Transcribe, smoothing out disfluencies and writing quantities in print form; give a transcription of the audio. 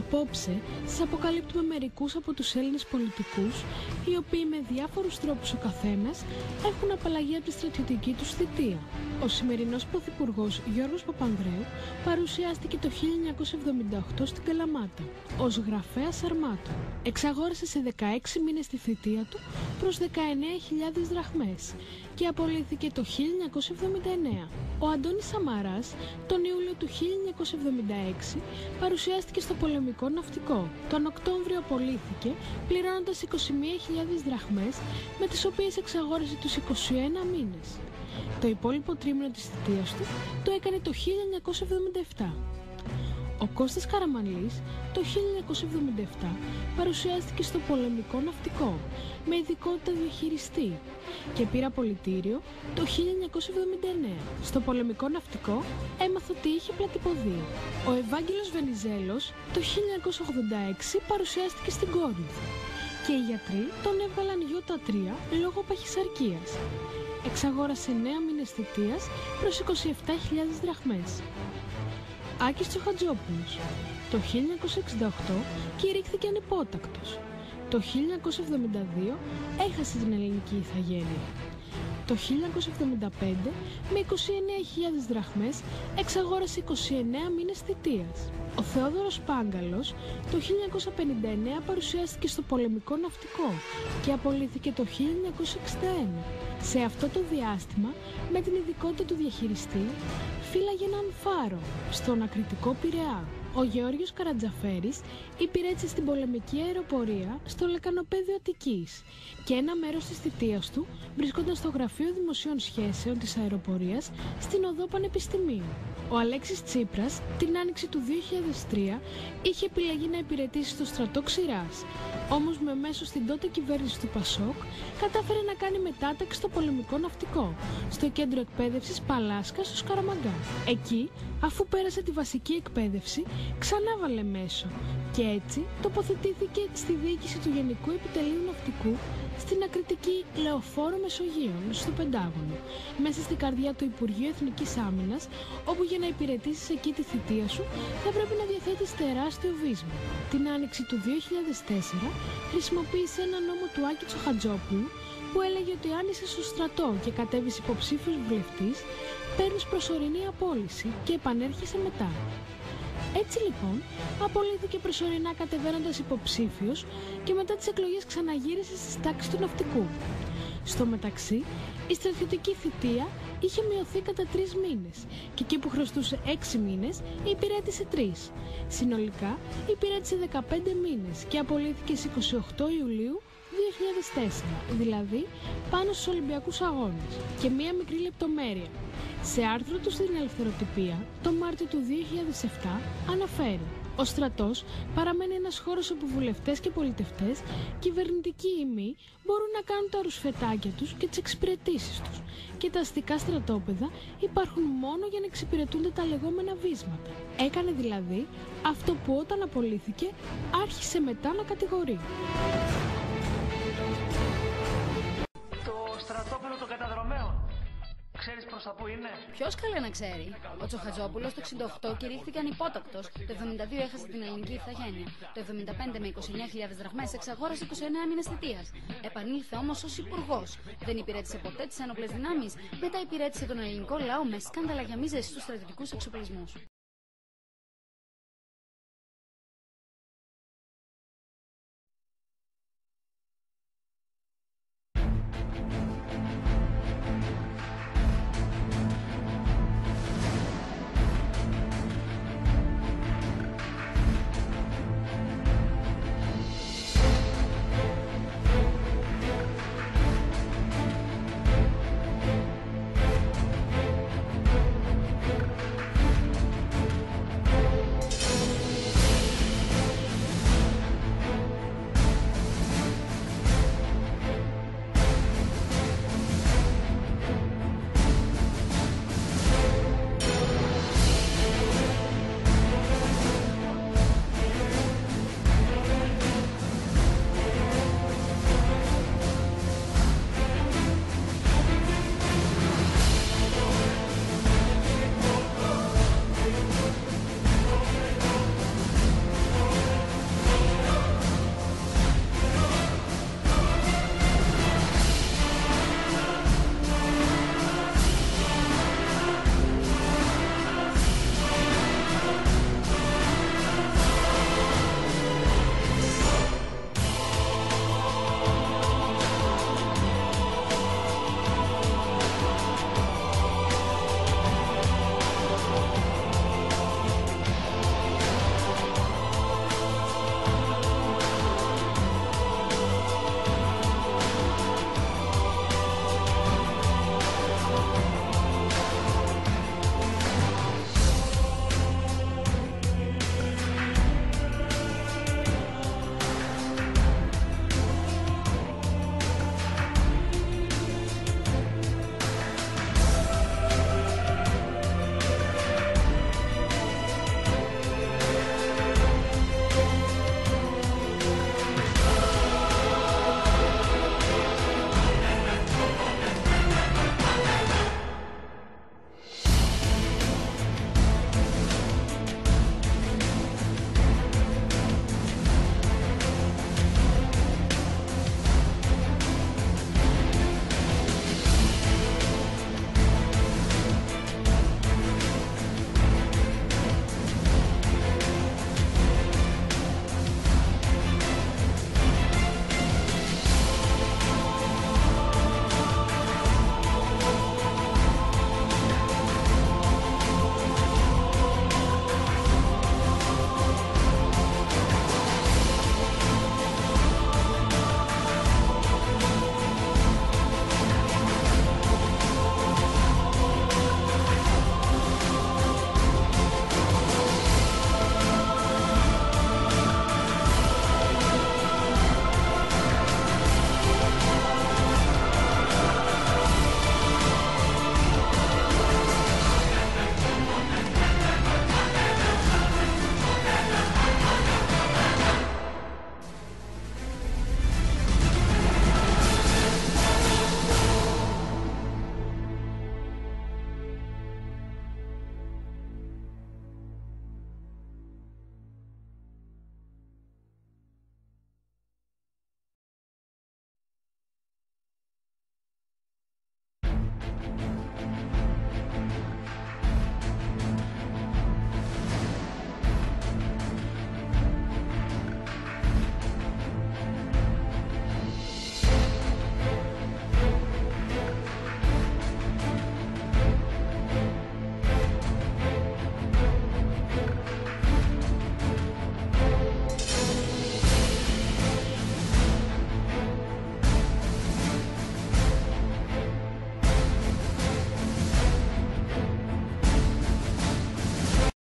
Απόψε σας αποκαλύπτουμε μερικούς από τους Έλληνες πολιτικούς, οι οποίοι με διάφορους τρόπους ο καθένας έχουν απαλλαγή από τη στρατιωτική τους θητεία. Ο σημερινός πρωθυπουργός Γιώργος Παπανδρέου παρουσιάστηκε το 1978 στην Καλαμάτα ως γραφέας αρμάτων. Εξαγόρασε σε 16 μήνες τη θητεία του προς 19.000 δραχμές και απολύθηκε το 1979. Ο Αντώνης Σαμαράς τον Ιούλιο του 1976 παρουσιάστηκε στο πολεμικό ναυτικό. Τον Οκτώβριο απολύθηκε πληρώνοντας 21.000 δραχμές, με τις οποίες εξαγόρασε τους 21 μήνες. Το υπόλοιπο τρίμηνο της θητείας του το έκανε το 1977. Ο Κώστας Καραμανλής το 1977 παρουσιάστηκε στο πολεμικό ναυτικό με ειδικότητα διαχειριστή και πήρε απολυτήριο το 1979. Στο πολεμικό ναυτικό έμαθε ότι είχε πλατυποδία. Ο Ευάγγελος Βενιζέλος το 1986 παρουσιάστηκε στην Κόρινθο και οι γιατροί τον έβγαλαν Ι3 λόγω παχυσαρκίας. Εξαγόρασε 9 μήνες θητείας προς 27.000 δραχμές. Άκης Τσοχατζόπουλος το 1968 κηρύχθηκε ανυπότακτος. Το 1972 έχασε την ελληνική ηθαγένεια. Το 1975 με 29.000 δραχμές εξαγόρασε 29 μήνες θητείας. Ο Θεόδωρος Πάγκαλος το 1959 παρουσιάστηκε στο πολεμικό ναυτικό και απολύθηκε το 1961. Σε αυτό το διάστημα, με την ειδικότητα του διαχειριστή, φύλαγε έναν φάρο στον ακριτικό Πειραιά. Ο Γεώργιος Καρατζαφέρης υπηρέτησε στην πολεμική αεροπορία στο λεκανοπέδιο Αττικής και ένα μέρος της θητείας του βρισκόταν στο Γραφείο Δημοσίων Σχέσεων της Αεροπορίας στην Οδό Πανεπιστημίου. Ο Αλέξης Τσίπρας την άνοιξη του 2003 είχε επιλεγεί να υπηρετήσει στο στρατό Ξηράς, όμως με μέσο στην τότε κυβέρνηση του Πασόκ κατάφερε να κάνει μετάταξη στο πολεμικό ναυτικό, στο κέντρο εκπαίδευσης Παλάσκα στο Σκαραμαγκά. Εκεί, αφού πέρασε τη βασική εκπαίδευση, ξανά βάλε μέσο και έτσι τοποθετήθηκε στη διοίκηση του Γενικού Επιτελείου Ναυτικού στην ακριτική Λεωφόρο Μεσογείων, στο Πεντάγωνο, μέσα στην καρδιά του Υπουργείου Εθνικής Άμυνας, όπου για να υπηρετήσεις εκεί τη θητεία σου θα πρέπει να διαθέτεις τεράστιο βίσμα. Την άνοιξη του 2004 χρησιμοποίησε ένα νόμο του Άκη Τσοχατζόπουλου που έλεγε ότι αν είσαι στο στρατό και κατέβεις υποψήφιος βουλευτής, παίρνεις προσωρινή απόλυση και επανέρχεσαι μετά. Έτσι λοιπόν, απολύθηκε προσωρινά κατεβαίνοντας υποψήφιος και μετά τις εκλογές ξαναγύρισε στις τάξεις του ναυτικού. Στο μεταξύ, η στρατιωτική θητεία είχε μειωθεί κατά 3 μήνες και εκεί που χρωστούσε 6 μήνες, υπηρέτησε 3. Συνολικά, υπηρέτησε 15 μήνες και απολύθηκε στις 28 Ιουλίου 2004, δηλαδή πάνω στους Ολυμπιακούς Αγώνες. Και μία μικρή λεπτομέρεια. Σε άρθρο του στην Ελευθεροτυπία, το Μάρτιο του 2007, αναφέρει: ο στρατός παραμένει ένας χώρος όπου βουλευτές και πολιτευτές, κυβερνητικοί ή μη, μπορούν να κάνουν τα ρουσφετάκια τους και τις εξυπηρετήσεις τους και τα αστικά στρατόπεδα υπάρχουν μόνο για να εξυπηρετούνται τα λεγόμενα βίσματα. Έκανε δηλαδή αυτό που όταν απολύθηκε άρχισε μετά να κατηγορεί. Το στρατόπεδο των καταδρομέων. Ξέρεις προς τα πού είναι? Ποιος καλέ να ξέρει. Ο Τσοχατζόπουλος το 68 κηρύχθηκε ανυπότακτος. Το 72 έχασε την ελληνική ηθαγένεια. Το 75 με 29.000 δραχμές εξαγόρασε 29 μήνες θητείας. Επανήλθε όμως ως υπουργός. Δεν υπηρέτησε ποτέ τις ένοπλες δυνάμεις. Μετά υπηρέτησε τον ελληνικό λαό με σκάνδαλα για μίζες στους στρατιωτικούς εξοπλισμούς.